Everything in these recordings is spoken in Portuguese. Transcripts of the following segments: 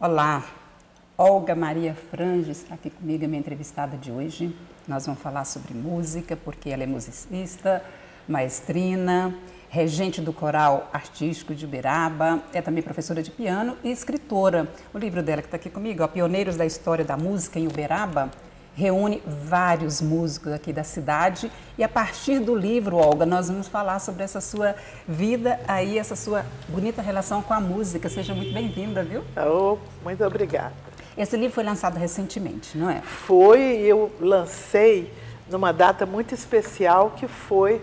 Olá, Olga Maria Frange está aqui comigo, é minha entrevistada de hoje. Nós vamos falar sobre música, porque ela é musicista, maestrina, regente do Coral Artístico de Uberaba, é também professora de piano e escritora. O livro dela que está aqui comigo, Pioneiros da História da Música em Uberaba, reúne vários músicos aqui da cidade e a partir do livro, Olga, nós vamos falar sobre essa sua vida aí, essa sua bonita relação com a música. Seja muito bem-vinda, viu? Oh, muito obrigada. Esse livro foi lançado recentemente, não é? Foi, eu lancei numa data muito especial que foi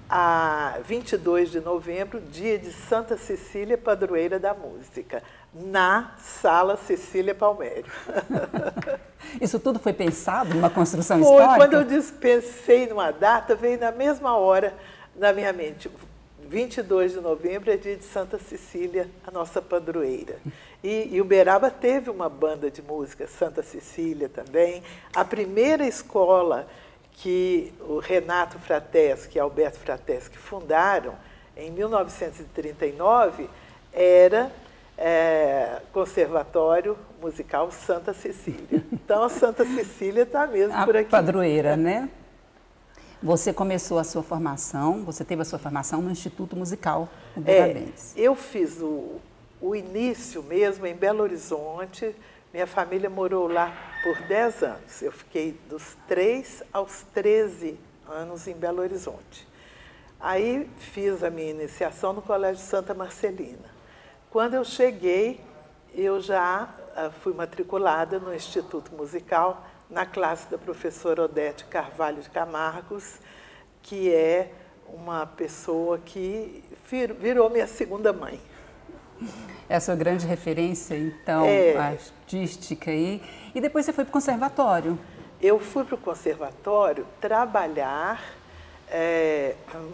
a 22 de novembro, dia de Santa Cecília, padroeira da música, na Sala Cecília Palmério. Isso tudo foi pensado numa construção Foi, histórica? quando eu pensei numa data, veio na mesma hora na minha mente. 22 de novembro é dia de Santa Cecília, a nossa padroeira. E Uberaba teve uma banda de música, Santa Cecília também. A primeira escola que o Renato Frateschi e Alberto Frateschi fundaram, em 1939, era Conservatório Musical Santa Cecília. Então, a Santa Cecília está mesmo por aqui. A padroeira, né? Você começou a sua formação, você teve a sua formação no Instituto Musical Uberabense. Eu fiz o início mesmo em Belo Horizonte. Minha família morou lá por 10 anos. Eu fiquei dos 3 aos 13 anos em Belo Horizonte. Aí fiz a minha iniciação no Colégio Santa Marcelina. Quando eu cheguei, eu já fui matriculada no Instituto Musical, na classe da professora Odete Carvalho de Camargos, que é uma pessoa que virou minha segunda mãe. É a sua grande referência, então, artística aí. E depois você foi para o conservatório? Eu fui para o conservatório trabalhar,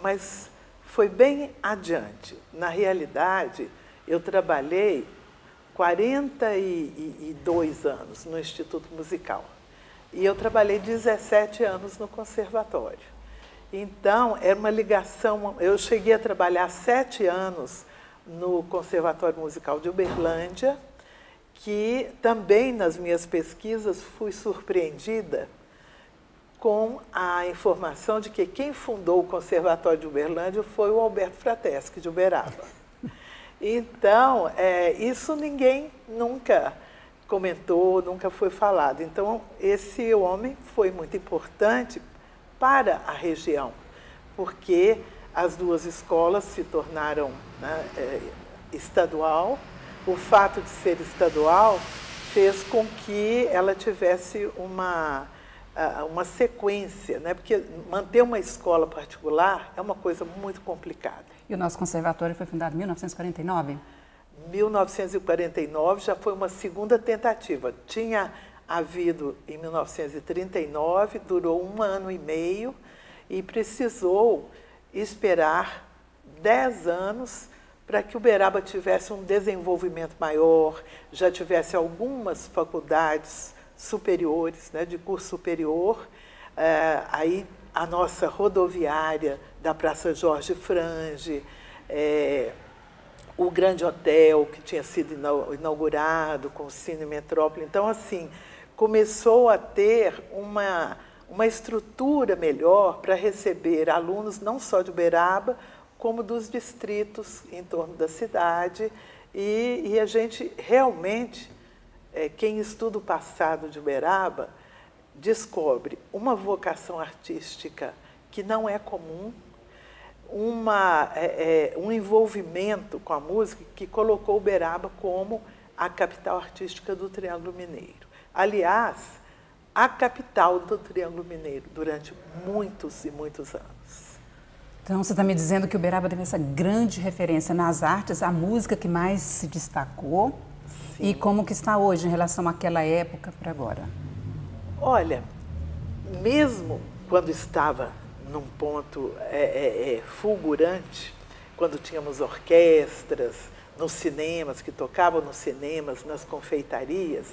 mas foi bem adiante. Na realidade, eu trabalhei 42 anos no Instituto Musical. E eu trabalhei 17 anos no conservatório. Então, era uma ligação. Eu cheguei a trabalhar 7 anos no Conservatório Musical de Uberlândia, que também nas minhas pesquisas fui surpreendida com a informação de que quem fundou o Conservatório de Uberlândia foi o Alberto Frateschi, de Uberaba. Então, isso ninguém nunca comentou, nunca foi falado. Então, esse homem foi muito importante para a região, porque as duas escolas se tornaram estadual. O fato de ser estadual fez com que ela tivesse uma sequência, né? Porque manter uma escola particular é uma coisa muito complicada. E o nosso conservatório foi fundado em 1949? 1949 já foi uma segunda tentativa. Tinha havido em 1939, durou 1 ano e meio e precisou esperar 10 anos para que Uberaba tivesse um desenvolvimento maior, já tivesse algumas faculdades superiores, né, de curso superior. Aí a nossa rodoviária da Praça Jorge Frange, o Grande Hotel, que tinha sido inaugurado com o Cine Metrópole. Então, assim, começou a ter uma estrutura melhor para receber alunos não só de Uberaba, como dos distritos em torno da cidade. E a gente realmente, quem estuda o passado de Uberaba, descobre uma vocação artística que não é comum, um envolvimento com a música que colocou Uberaba como a capital artística do Triângulo Mineiro. Aliás, a capital do Triângulo Mineiro durante muitos e muitos anos. Então, você está me dizendo que Uberaba teve essa grande referência nas artes, a música que mais se destacou. Sim. E como que está hoje em relação àquela época para agora? Olha, mesmo quando estava num ponto fulgurante, quando tínhamos orquestras nos cinemas, que tocavam nos cinemas, nas confeitarias,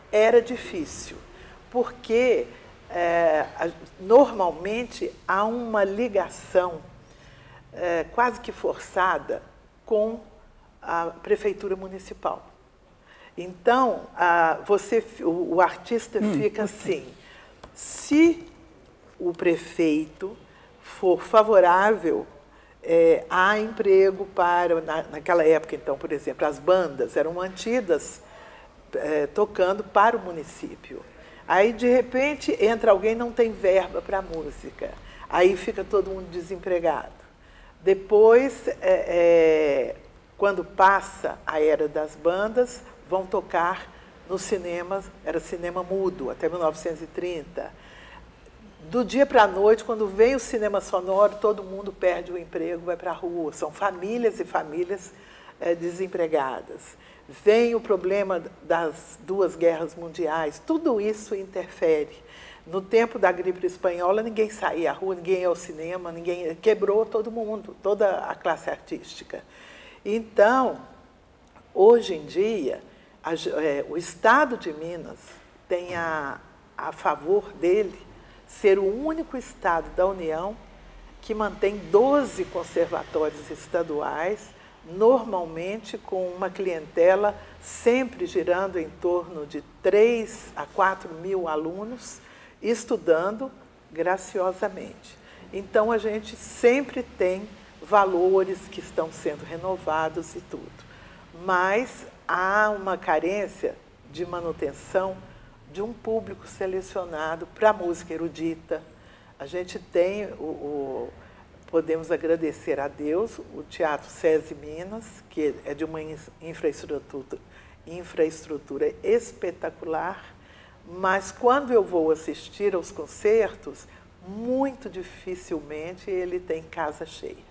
era difícil, porque normalmente há uma ligação quase que forçada com a prefeitura municipal. Então, o artista fica assim, se o prefeito for favorável, há emprego para, naquela época, então, por exemplo, as bandas eram mantidas tocando para o município. Aí, de repente, entra alguém e não tem verba para a música. Aí fica todo mundo desempregado. Depois, quando passa a era das bandas, vão tocar nos cinemas, era cinema mudo, até 1930. Do dia para a noite, quando vem o cinema sonoro, todo mundo perde o emprego, vai para a rua. São famílias e famílias desempregadas. Vem o problema das 2 guerras mundiais, tudo isso interfere. No tempo da gripe espanhola, ninguém saía à rua, ninguém ia ao cinema, ninguém quebrou todo mundo, toda a classe artística. Então, hoje em dia, o Estado de Minas tem a favor dele ser o único estado da União que mantém 12 conservatórios estaduais, normalmente com uma clientela sempre girando em torno de 3 a 4 mil alunos, estudando graciosamente. Então, a gente sempre tem valores que estão sendo renovados e tudo. Mas há uma carência de manutenção de um público selecionado para a música erudita. A gente tem, podemos agradecer a Deus, o Teatro SESI Minas, que é de uma infraestrutura espetacular, mas quando eu vou assistir aos concertos, muito dificilmente ele tem casa cheia.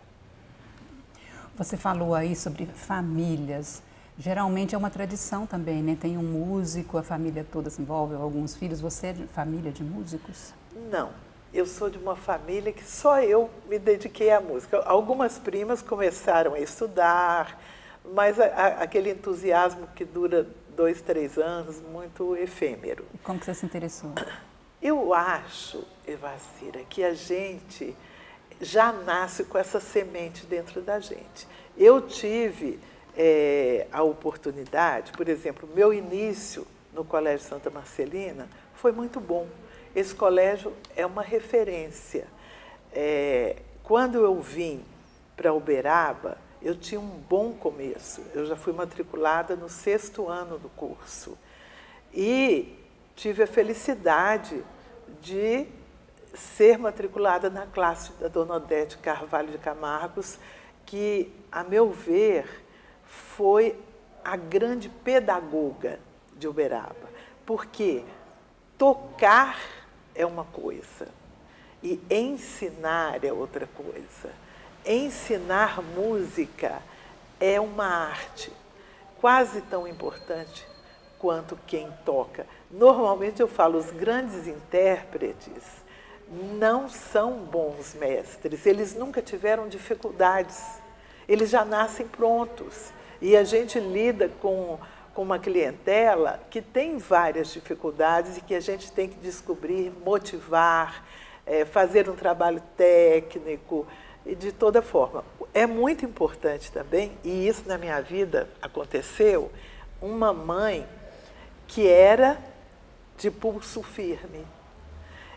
Você falou aí sobre famílias. Geralmente é uma tradição também, né? Tem um músico, a família toda se envolve, alguns filhos. Você é de família de músicos? Não, eu sou de uma família que só eu me dediquei à música. Algumas primas começaram a estudar, mas aquele entusiasmo que dura 2, 3 anos, muito efêmero. E como que você se interessou? Eu acho, Evacira, que a gente já nasce com essa semente dentro da gente. Eu tive a oportunidade, por exemplo, meu início no Colégio Santa Marcelina foi muito bom. Esse colégio é uma referência. Quando eu vim para Uberaba, eu tinha um bom começo. Eu já fui matriculada no 6º ano do curso. E tive a felicidade de ser matriculada na classe da Dona Odete Carvalho de Camargos, que, a meu ver, foi a grande pedagoga de Uberaba. Porque tocar é uma coisa e ensinar é outra coisa. Ensinar música é uma arte quase tão importante quanto quem toca. Normalmente eu falo, os grandes intérpretes não são bons mestres, eles nunca tiveram dificuldades, eles já nascem prontos. E a gente lida com uma clientela que tem várias dificuldades e que a gente tem que descobrir, motivar, fazer um trabalho técnico, e de toda forma. É muito importante também, e isso na minha vida aconteceu, uma mãe que era de pulso firme.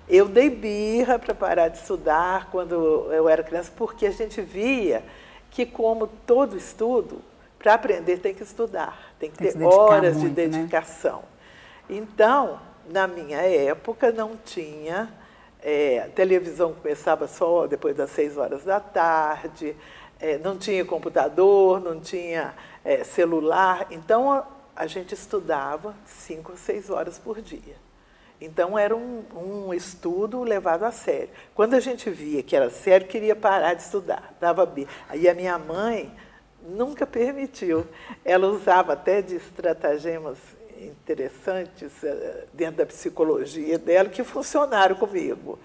Eu dei birra para parar de estudar quando eu era criança, porque a gente via que, como todo estudo, para aprender tem que estudar, tem que ter horas de dedicação. Né? Então, na minha época, não tinha... a televisão começava só depois das 6 horas da tarde, não tinha computador, não tinha celular, então a gente estudava 5 ou 6 horas por dia. Então era um estudo levado a sério. Quando a gente via que era sério, queria parar de estudar, dava birra. Aí a minha mãe nunca permitiu, ela usava até de estratagemas interessantes dentro da psicologia dela que funcionaram comigo.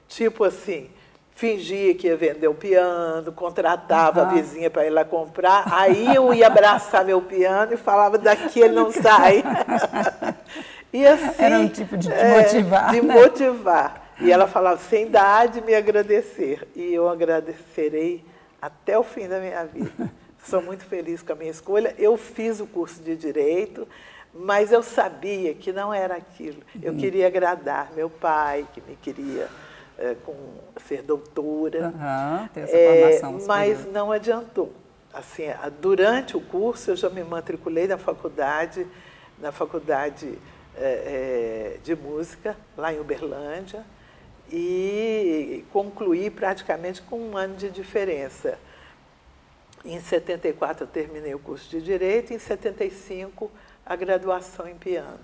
Tipo assim, fingia que ia vender o piano, contratava a vizinha para ir lá comprar, aí eu ia abraçar meu piano e falava, daqui ele não sai. E assim, era um tipo de motivar. De motivar. E ela falava, sem dar de me agradecer. E eu agradecerei até o fim da minha vida. Sou muito feliz com a minha escolha. Eu fiz o curso de Direito, mas eu sabia que não era aquilo. Eu queria agradar meu pai, que me queria ser doutora, ter essa formação mas não adiantou. Assim, durante o curso, eu já me matriculei na faculdade de música, lá em Uberlândia, e concluí praticamente com um ano de diferença. Em 74 eu terminei o curso de Direito, e em 75 a graduação em piano.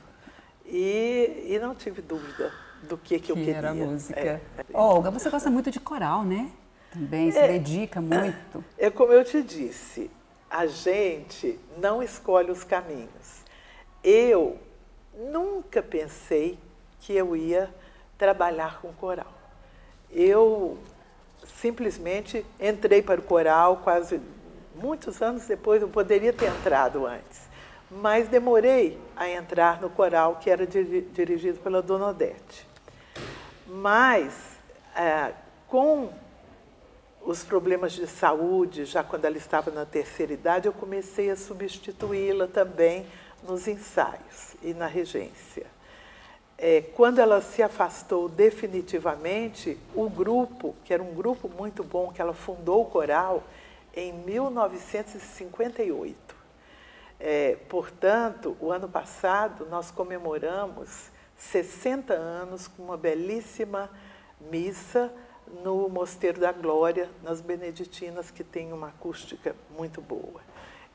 E não tive dúvida do que eu queria. Era música. Olga, você gosta muito de coral, né? Também se dedica muito. É como eu te disse, a gente não escolhe os caminhos. Eu nunca pensei que eu ia trabalhar com coral. Eu simplesmente entrei para o coral quase muitos anos depois, eu poderia ter entrado antes, mas demorei a entrar no coral que era dirigido pela Dona Odete. Mas, com os problemas de saúde, já quando ela estava na terceira idade, eu comecei a substituí-la também nos ensaios e na regência. Quando ela se afastou definitivamente, o grupo, que era um grupo muito bom, que ela fundou o coral em 1958. Portanto, o ano passado, nós comemoramos 60 anos com uma belíssima missa no Mosteiro da Glória, nas Beneditinas, que tem uma acústica muito boa.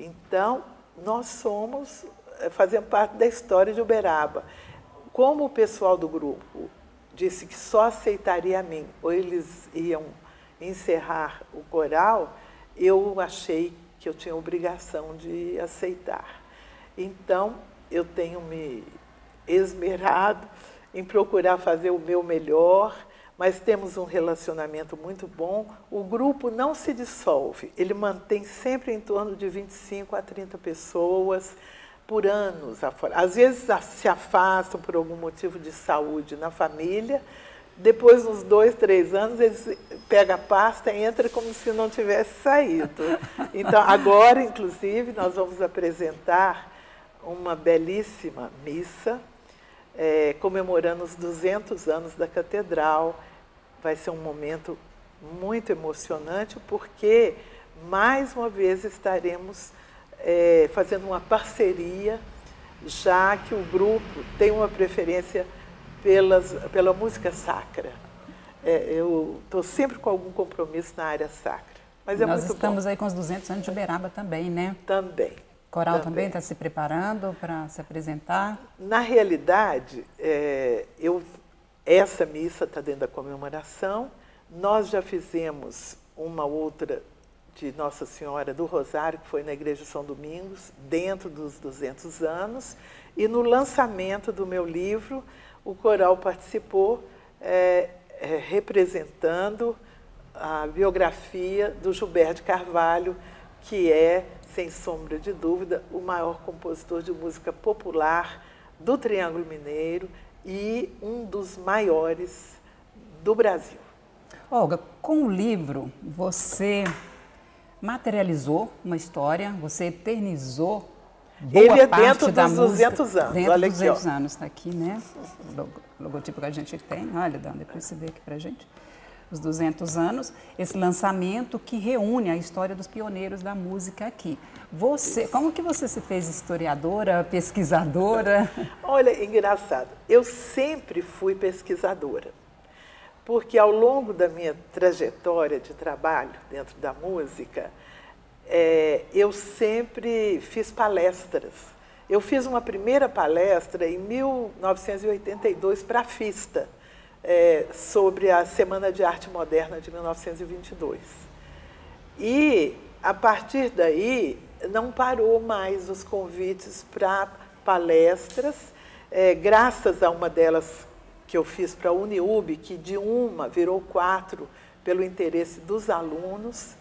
Então, nós fazemos parte da história de Uberaba. Como o pessoal do grupo disse que só aceitaria a mim, ou eles iam encerrar o coral, eu achei que eu tinha obrigação de aceitar. Então, eu tenho me esmerado em procurar fazer o meu melhor, mas temos um relacionamento muito bom. O grupo não se dissolve, ele mantém sempre em torno de 25 a 30 pessoas por anos afora. Às vezes se afastam por algum motivo de saúde na família, depois, uns 2, 3 anos, eles pegam a pasta e entram como se não tivesse saído. Então, agora, inclusive, nós vamos apresentar uma belíssima missa, comemorando os 200 anos da Catedral. Vai ser um momento muito emocionante, porque, mais uma vez, estaremos fazendo uma parceria, já que o grupo tem uma preferência pela música sacra. Eu estou sempre com algum compromisso na área sacra. Mas nós estamos aí com os 200 anos de Uberaba também, né? Também. O coral também está se preparando para se apresentar? Na realidade, essa missa está dentro da comemoração. Nós já fizemos uma outra de Nossa Senhora do Rosário, que foi na Igreja São Domingos, dentro dos 200 anos. E no lançamento do meu livro, o coral participou representando a biografia do Gilberto de Carvalho, que é, sem sombra de dúvida, o maior compositor de música popular do Triângulo Mineiro e um dos maiores do Brasil. Olga, com o livro, você materializou uma história, você eternizou ele é dentro dos 200 anos. Dentro olha dos 200 anos, está aqui, né? O logotipo que a gente tem. Olha, Dan, depois você vê aqui para a gente. Os 200 anos, esse lançamento que reúne a história dos pioneiros da música aqui. Como que você se fez historiadora, pesquisadora? Olha, engraçado. Eu sempre fui pesquisadora, porque ao longo da minha trajetória de trabalho dentro da música, eu sempre fiz palestras. Eu fiz uma primeira palestra em 1982 para a FISTA, sobre a Semana de Arte Moderna de 1922. E, a partir daí, não parou mais os convites para palestras, graças a uma delas que eu fiz para a Uniub, que de uma virou 4 pelo interesse dos alunos.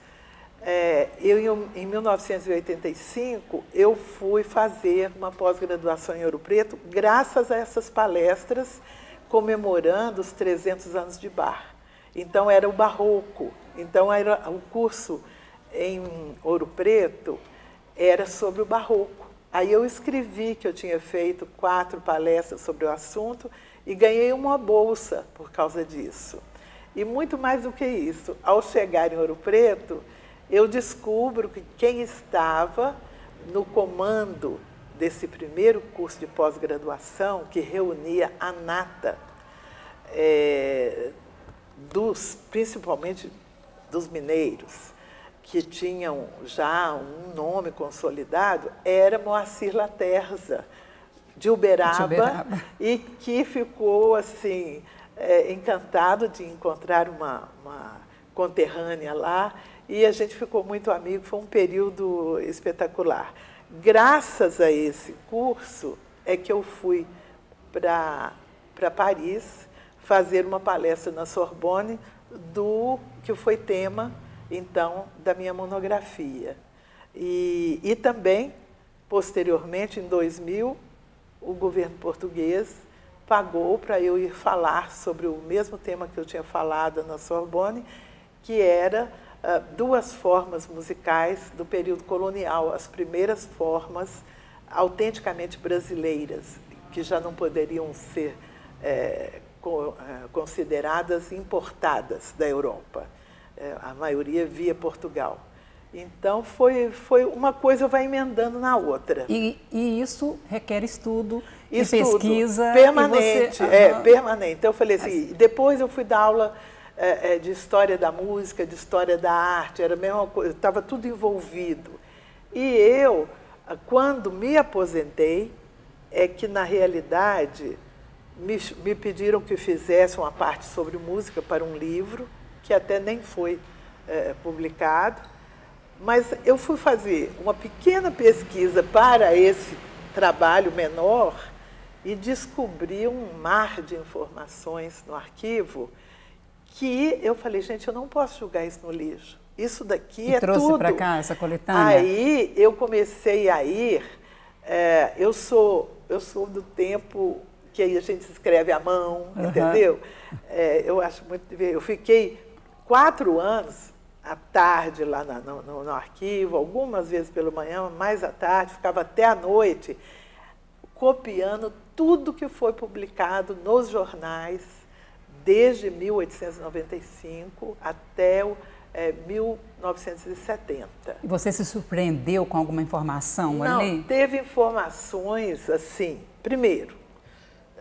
Em 1985, eu fui fazer uma pós-graduação em Ouro Preto, graças a essas palestras, comemorando os 300 anos de Bach. Então, era o barroco. Então, era o curso em Ouro Preto era sobre o barroco. Aí eu escrevi que eu tinha feito 4 palestras sobre o assunto e ganhei uma bolsa por causa disso. E muito mais do que isso, ao chegar em Ouro Preto, eu descubro que quem estava no comando desse primeiro curso de pós-graduação, que reunia a nata, principalmente dos mineiros, que tinham já um nome consolidado, era Moacir Laterza, de Uberaba, e que ficou assim encantado de encontrar uma conterrânea lá, e a gente ficou muito amigo, foi um período espetacular. Graças a esse curso é que eu fui para Paris fazer uma palestra na Sorbonne do que foi tema, então, da minha monografia. E também, posteriormente, em 2000, o governo português pagou para eu ir falar sobre o mesmo tema que eu tinha falado na Sorbonne, que era 2 formas musicais do período colonial, as primeiras formas autenticamente brasileiras, que já não poderiam ser consideradas importadas da Europa. A maioria via Portugal. Então, foi uma coisa vai emendando na outra. E isso requer estudo e pesquisa. Permanente, permanente. Então, eu falei assim, depois eu fui dar aula de história da música, de história da arte, era a mesma coisa, estava tudo envolvido. E eu, quando me aposentei, é que, na realidade, me pediram que fizesse uma parte sobre música para um livro, que até nem foi publicado, mas eu fui fazer uma pequena pesquisa para esse trabalho menor e descobri um mar de informações no arquivo que eu falei, gente, eu não posso jogar isso no lixo. Isso daqui é tudo. E trouxe para cá essa coletânea? Aí eu comecei a ir, eu sou do tempo que aí a gente escreve à mão, entendeu? Eu acho muito... Eu fiquei 4 anos à tarde lá no arquivo, algumas vezes pela manhã, mais à tarde, ficava até à noite, copiando tudo que foi publicado nos jornais, desde 1895 até 1970. E você se surpreendeu com alguma informação ali? Não, teve informações assim. Primeiro,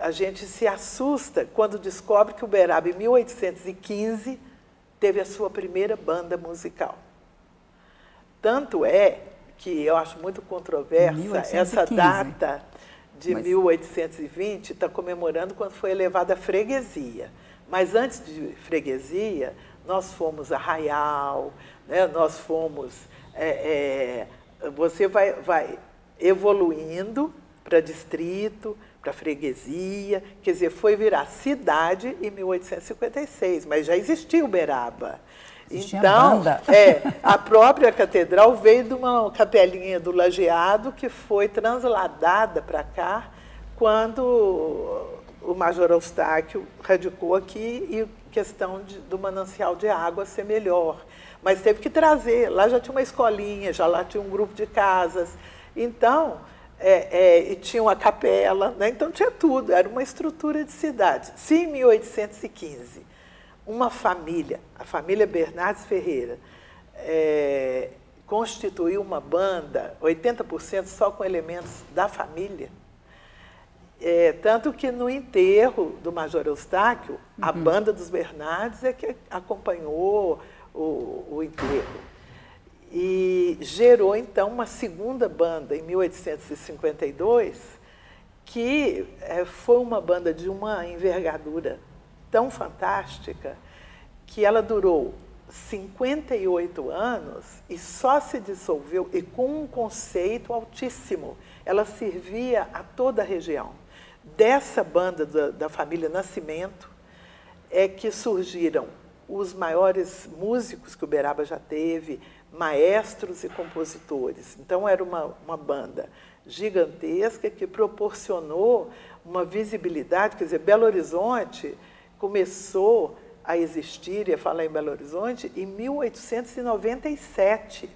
a gente se assusta quando descobre que Uberaba, em 1815, teve a sua primeira banda musical. Tanto é que eu acho muito controversa 1815. Essa data de 1820, está comemorando quando foi elevada a freguesia. Mas antes de freguesia, nós fomos arraial, né? Nós fomos... você vai evoluindo para distrito, para freguesia, quer dizer, foi virar cidade em 1856, mas já existia Uberaba. Então, a própria catedral veio de uma capelinha do Lajeado que foi transladada para cá quando o Major Eustáquio radicou aqui e questão do manancial de água ser melhor. Mas teve que trazer, lá já tinha uma escolinha, já lá tinha um grupo de casas. Então, e tinha uma capela, né? Então tinha tudo, era uma estrutura de cidade. Se em 1815 uma família, a família Bernardes Ferreira, constituiu uma banda, 80% só com elementos da família, tanto que no enterro do Major Eustáquio, a banda dos Bernardes é que acompanhou o enterro. E gerou, então, uma segunda banda, em 1852, que foi uma banda de uma envergadura tão fantástica que ela durou 58 anos e só se dissolveu, e com um conceito altíssimo. Ela servia a toda a região. Dessa banda da família Nascimento é que surgiram os maiores músicos que Uberaba já teve, maestros e compositores. Então, era uma banda gigantesca que proporcionou uma visibilidade, quer dizer, Belo Horizonte começou a existir e a falar em Belo Horizonte em 1897.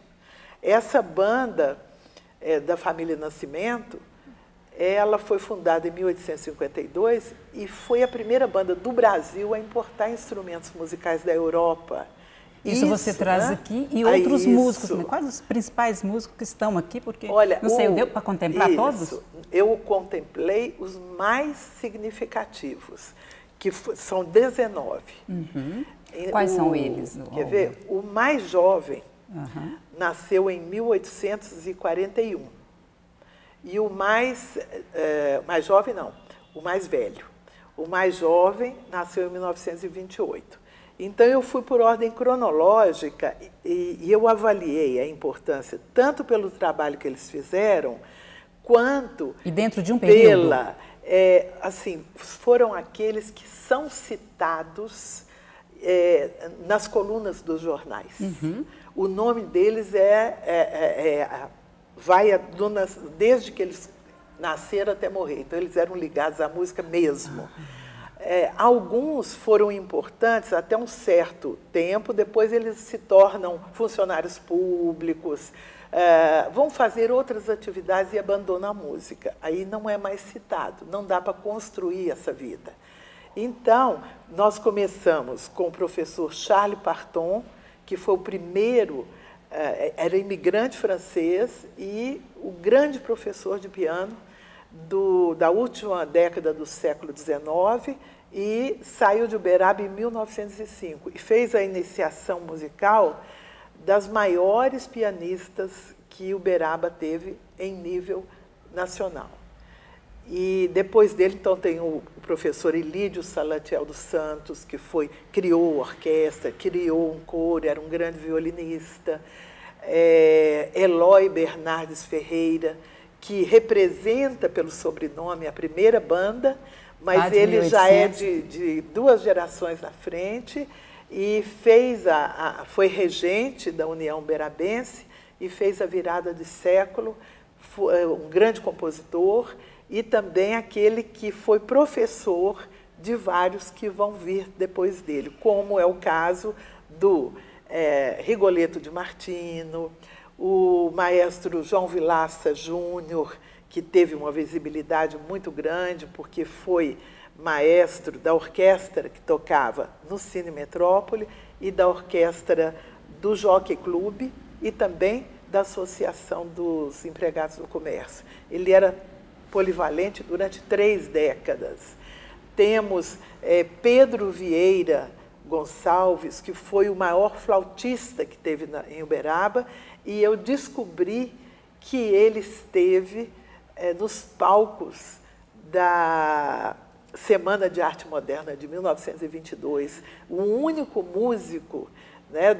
Essa banda da família Nascimento, ela foi fundada em 1852 e foi a primeira banda do Brasil a importar instrumentos musicais da Europa. Isso você traz, né, aqui, e outros músicos, né? Quais os principais músicos que estão aqui? Porque, olha, não sei, deu para contemplar todos? Eu contemplei os mais significativos, que são 19. Uhum. Quais são eles? Quer ver? O mais jovem nasceu em 1841. E o mais jovem não, o mais velho. O mais jovem nasceu em 1928. Então, eu fui por ordem cronológica e eu avaliei a importância, tanto pelo trabalho que eles fizeram, quanto e dentro de um período. Assim, foram aqueles que são citados nas colunas dos jornais. Uhum. O nome deles vai desde que eles nasceram até morrer. Então, eles eram ligados à música mesmo. Alguns foram importantes até um certo tempo, depois eles se tornam funcionários públicos, vão fazer outras atividades e abandonam a música. Aí não é mais citado, não dá para construir essa vida. Então, nós começamos com o professor Charles Parton, que foi o primeiro, era imigrante francês e o grande professor de piano da última década do século XIX, e saiu de Uberaba em 1905 e fez a iniciação musical das maiores pianistas que Uberaba teve em nível nacional. E depois dele, então, tem o professor Elídio Salatiel dos Santos, que criou orquestra, criou um coro, era um grande violinista. Eloy Bernardes Ferreira, que representa pelo sobrenome a primeira banda, mas ele já é de 2 gerações na frente e foi regente da União Uberabense e fez a virada de século, um grande compositor e também aquele que foi professor de vários que vão vir depois dele, como é o caso do Rigoletto de Martino, o maestro João Vilaça Júnior, que teve uma visibilidade muito grande, porque foi maestro da orquestra que tocava no Cine Metrópole e da orquestra do Jockey Club e também da Associação dos Empregados do Comércio. Ele era polivalente durante 3 décadas. Temos Pedro Vieira Gonçalves, que foi o maior flautista que teve em Uberaba, e eu descobri que ele esteve nos palcos da Semana de Arte Moderna de 1922, o único músico, né,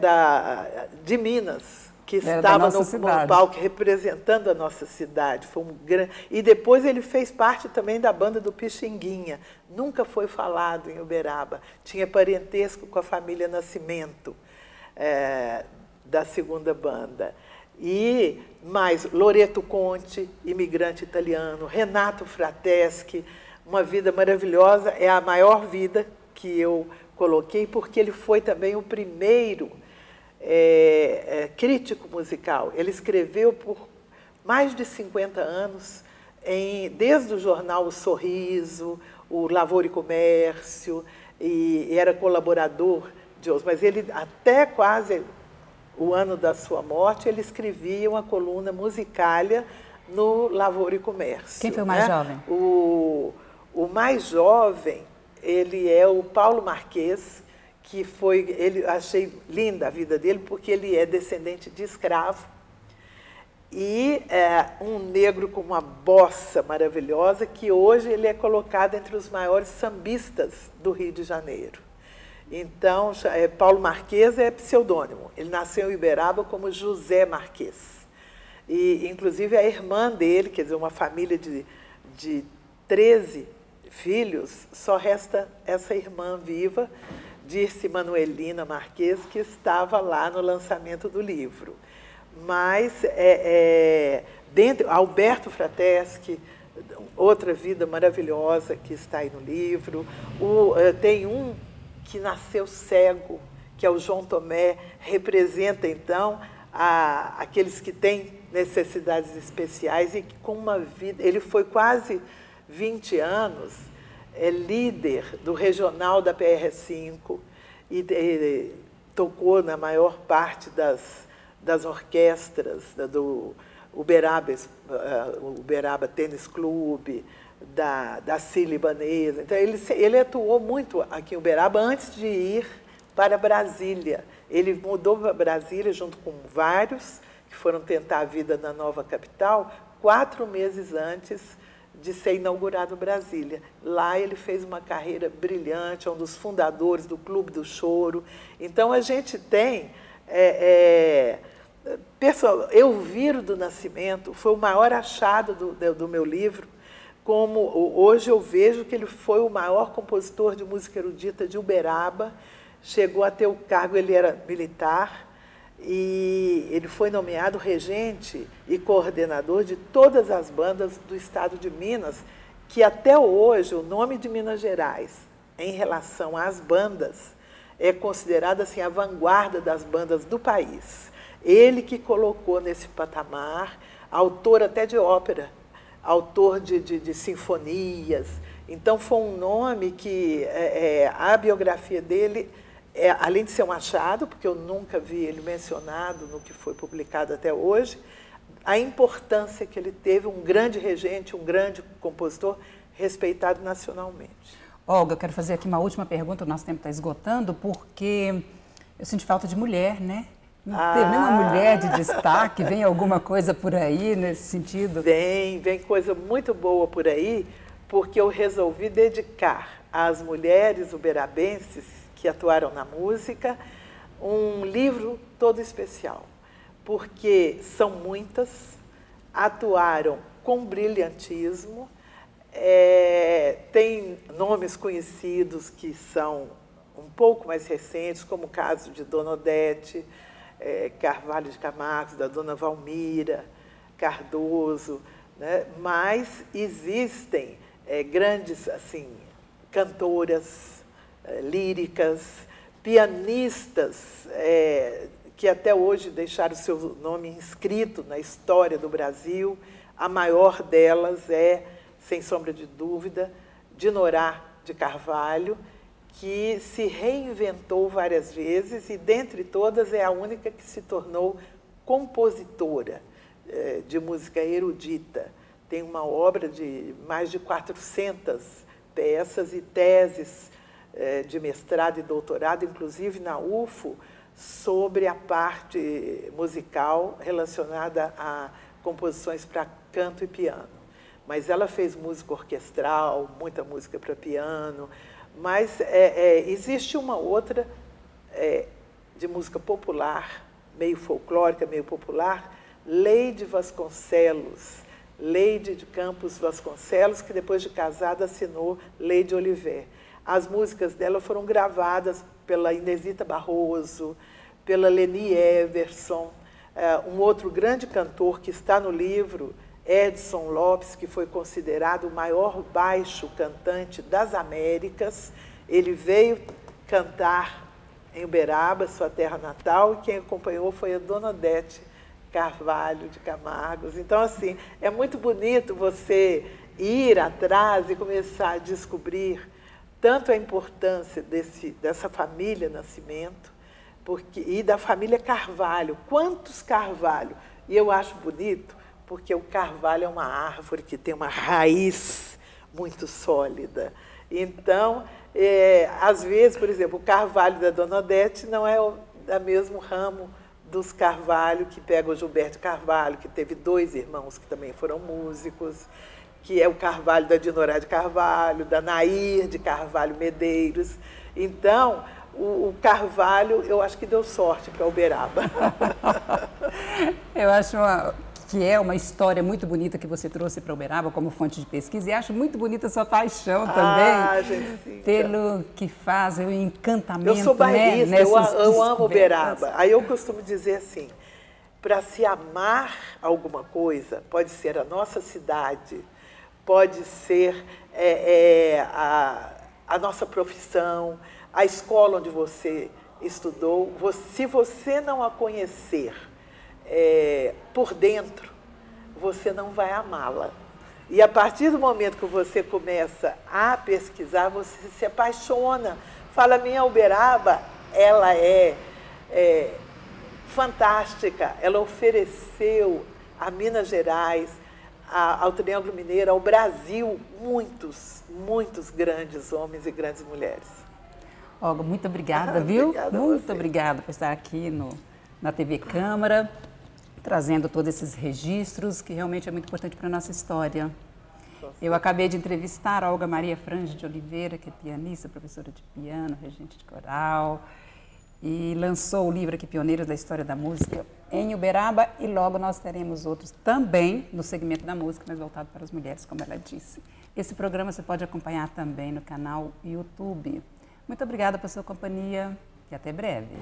de Minas que estava no palco representando a nossa cidade. Foi e depois ele fez parte também da banda do Pixinguinha. Nunca foi falado em Uberaba. Tinha parentesco com a família Nascimento, da segunda banda. E mais Loreto Conte, imigrante italiano, Renato Frateschi, uma vida maravilhosa, é a maior vida que eu coloquei, porque ele foi também o primeiro crítico musical. Ele escreveu por mais de 50 anos, desde o jornal O Sorriso, o Lavoro e Comércio, e era colaborador de outros, mas ele até quase o ano da sua morte, ele escrevia uma coluna Musicalia no Lavoro e Comércio. Quem foi o mais jovem? O mais jovem, ele é o Paulo Marquês, que achei linda a vida dele, porque ele é descendente de escravo, e um negro com uma bossa maravilhosa, que hoje ele é colocado entre os maiores sambistas do Rio de Janeiro. Então, Paulo Marquês é pseudônimo. Ele nasceu em Uberaba como José Marquês. E, inclusive, a irmã dele, quer dizer, uma família de 13 filhos, só resta essa irmã viva, Dirce Manuelina Marquês, que estava lá no lançamento do livro. Mas, Alberto Frateschi, outra vida maravilhosa que está aí no livro. Tem um que nasceu cego, que é o João Tomé, representa, então, aqueles que têm necessidades especiais e que com uma vida... Ele foi quase 20 anos líder do regional da PR5 e tocou na maior parte das orquestras do Uberaba Tênis Clube, da Sírio-Libanesa. Então, ele atuou muito aqui em Uberaba antes de ir para Brasília. Ele mudou para Brasília junto com vários que foram tentar a vida na nova capital 4 meses antes de ser inaugurado Brasília. Lá ele fez uma carreira brilhante, é um dos fundadores do Clube do Choro. Então, a gente tem... Pessoal, Elviro do Nascimento foi o maior achado do meu livro, como hoje eu vejo que ele foi o maior compositor de música erudita de Uberaba, chegou a ter o cargo, ele era militar, e ele foi nomeado regente e coordenador de todas as bandas do estado de Minas, que até hoje o nome de Minas Gerais, em relação às bandas, é considerado assim, a vanguarda das bandas do país. Ele que colocou nesse patamar, autor até de ópera, autor de sinfonias. Então, foi um nome que a biografia dele, além de ser um achado, porque eu nunca vi ele mencionado no que foi publicado até hoje, a importância que ele teve, um grande regente, um grande compositor, respeitado nacionalmente. Olga, eu quero fazer aqui uma última pergunta, o nosso tempo está esgotando, porque eu senti falta de mulher, né? Não tem nenhuma mulher de destaque, vem alguma coisa por aí nesse sentido? Vem coisa muito boa por aí, porque eu resolvi dedicar às mulheres uberabenses que atuaram na música um livro todo especial, porque são muitas, atuaram com brilhantismo, tem nomes conhecidos que são um pouco mais recentes, como o caso de Dona Odete, Carvalho de Camargo, da Dona Valmira, Cardoso, né? Mas existem grandes assim, cantoras líricas, pianistas que até hoje deixaram o seu nome inscrito na história do Brasil. A maior delas é, sem sombra de dúvida, Dinorá de Carvalho, que se reinventou várias vezes e, dentre todas, é a única que se tornou compositora de música erudita. Tem uma obra de mais de 400 peças e teses de mestrado e doutorado, inclusive na UFO, sobre a parte musical relacionada a composições para canto e piano. Mas ela fez música orquestral, muita música para piano, mas existe uma outra de música popular, meio folclórica, meio popular, Leide Vasconcelos, Leide de Campos Vasconcelos, que depois de casada assinou Leide Oliver. As músicas dela foram gravadas pela Inesita Barroso, pela Leni Everson, um outro grande cantor que está no livro, Edson Lopes, que foi considerado o maior baixo cantante das Américas. Ele veio cantar em Uberaba, sua terra natal, e quem acompanhou foi a Dona Odete Carvalho de Camargos. Então, assim, é muito bonito você ir atrás e começar a descobrir tanto a importância dessa família Nascimento e da família Carvalho. Quantos Carvalho? E eu acho bonito, porque o carvalho é uma árvore que tem uma raiz muito sólida. Então, às vezes, por exemplo, o carvalho da Dona Odete não é do mesmo ramo dos Carvalho, que pega o Gilberto Carvalho, que teve 2 irmãos que também foram músicos, que é o Carvalho da Dinorá de Carvalho, da Nair de Carvalho Medeiros. Então, o Carvalho, eu acho que deu sorte para Uberaba. Eu acho que é uma história muito bonita que você trouxe para Uberaba como fonte de pesquisa, e acho muito bonita a sua paixão também pelo que faz, o encantamento. Eu sou bairrista, eu amo Uberaba. Aí eu costumo dizer assim, para se amar alguma coisa, pode ser a nossa cidade, pode ser a nossa profissão, a escola onde você estudou, se você não a conhecer por dentro, você não vai amá-la. E a partir do momento que você começa a pesquisar, você se apaixona. Fala, minha Uberaba, ela é fantástica. Ela ofereceu a Minas Gerais, ao Triângulo Mineiro, ao Brasil, muitos grandes homens e grandes mulheres. Olga, muito obrigada, viu? Obrigada muito obrigada por estar aqui na TV Câmara, trazendo todos esses registros, que realmente é muito importante para a nossa história. Eu acabei de entrevistar a Olga Maria Frange de Oliveira, que é pianista, professora de piano, regente de coral, e lançou o livro aqui, Pioneiros da História da Música, em Uberaba, e logo nós teremos outros também no segmento da música, mas voltado para as mulheres, como ela disse. Esse programa você pode acompanhar também no canal YouTube. Muito obrigada pela sua companhia e até breve.